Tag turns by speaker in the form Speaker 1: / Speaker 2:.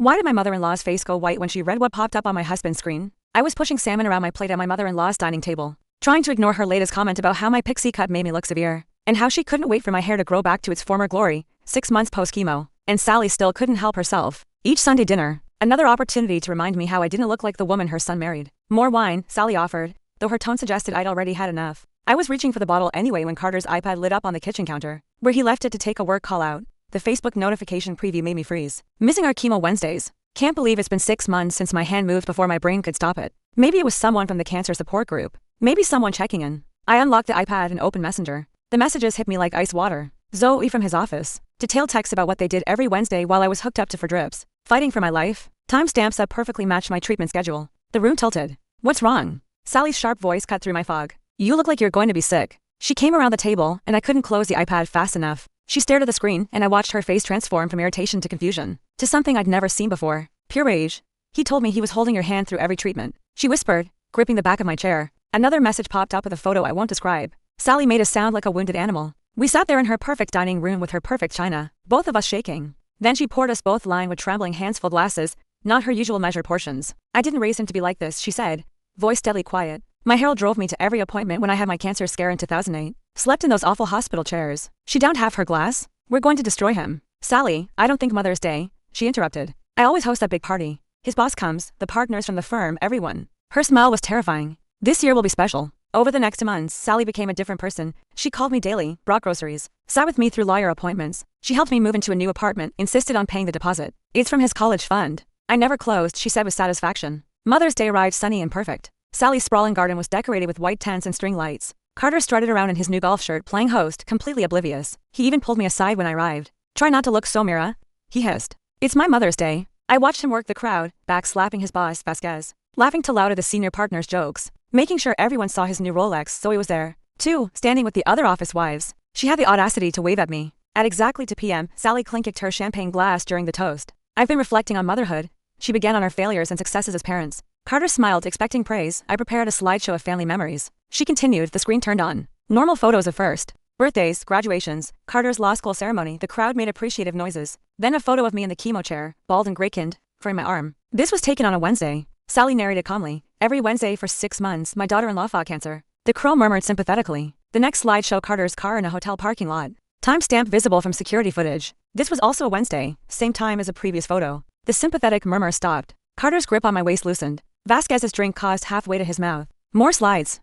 Speaker 1: Why did my mother-in-law's face go white when she read what popped up on my husband's screen? I was pushing salmon around my plate at my mother-in-law's dining table, trying to ignore her latest comment about how my pixie cut made me look severe, and how she couldn't wait for my hair to grow back to its former glory, 6 months post-chemo, and Sally still couldn't help herself. Each Sunday dinner, another opportunity to remind me how I didn't look like the woman her son married. More wine, Sally offered, though her tone suggested I'd already had enough. I was reaching for the bottle anyway when Carter's iPad lit up on the kitchen counter, where he left it to take a work call out. The Facebook notification preview made me freeze. Missing our chemo Wednesdays. Can't believe it's been 6 months since my hand moved before my brain could stop it. Maybe it was someone from the cancer support group. Maybe someone checking in. I unlocked the iPad and opened Messenger. The messages hit me like ice water. Zoe from his office. Detailed texts about what they did every Wednesday while I was hooked up to for drips. Fighting for my life. Timestamps that perfectly matched my treatment schedule. The room tilted. What's wrong? Sally's sharp voice cut through my fog. You look like you're going to be sick. She came around the table, and I couldn't close the iPad fast enough. She stared at the screen, and I watched her face transform from irritation to confusion, to something I'd never seen before. Pure rage. He told me he was holding your hand through every treatment. She whispered, gripping the back of my chair. Another message popped up with a photo I won't describe. Sally made us sound like a wounded animal. We sat there in her perfect dining room with her perfect china, both of us shaking. Then she poured us both wine with trembling hands full glasses, not her usual measured portions. I didn't raise him to be like this, she said, voice deadly quiet. My Harold drove me to every appointment when I had my cancer scare in 2008. Slept in those awful hospital chairs. She downed half her glass. We're going to destroy him. Sally, I don't think Mother's Day, she interrupted. I always host that big party. His boss comes, the partners from the firm, everyone. Her smile was terrifying. This year will be special. Over the next months, Sally became a different person. She called me daily, brought groceries, sat with me through lawyer appointments. She helped me move into a new apartment, insisted on paying the deposit. It's from his college fund. I never closed, she said with satisfaction. Mother's Day arrived sunny and perfect. Sally's sprawling garden was decorated with white tents and string lights. Carter strutted around in his new golf shirt playing host, completely oblivious. He even pulled me aside when I arrived. Try not to look so, Mira, he hissed. It's my Mother's Day. I watched him work the crowd, back slapping his boss, Vasquez, laughing too loud at the senior partner's jokes, making sure everyone saw his new Rolex. Zoe was there, too, standing with the other office wives. She had the audacity to wave at me. At exactly 2 p.m., Sally clinked her champagne glass during the toast. I've been reflecting on motherhood. She began on our failures and successes as parents. Carter smiled, expecting praise. I prepared a slideshow of family memories. She continued, the screen turned on. Normal photos of first birthdays, graduations, Carter's law school ceremony. The crowd made appreciative noises. Then a photo of me in the chemo chair, bald and gray-skinned, frame my arm. This was taken on a Wednesday. Sally narrated calmly. Every Wednesday for 6 months, my daughter-in-law fought cancer. The crow murmured sympathetically. The next slide showed Carter's car in a hotel parking lot. Timestamp visible from security footage. This was also a Wednesday, same time as a previous photo. The sympathetic murmur stopped. Carter's grip on my waist loosened. Vasquez's drink caused halfway to his mouth. More slides.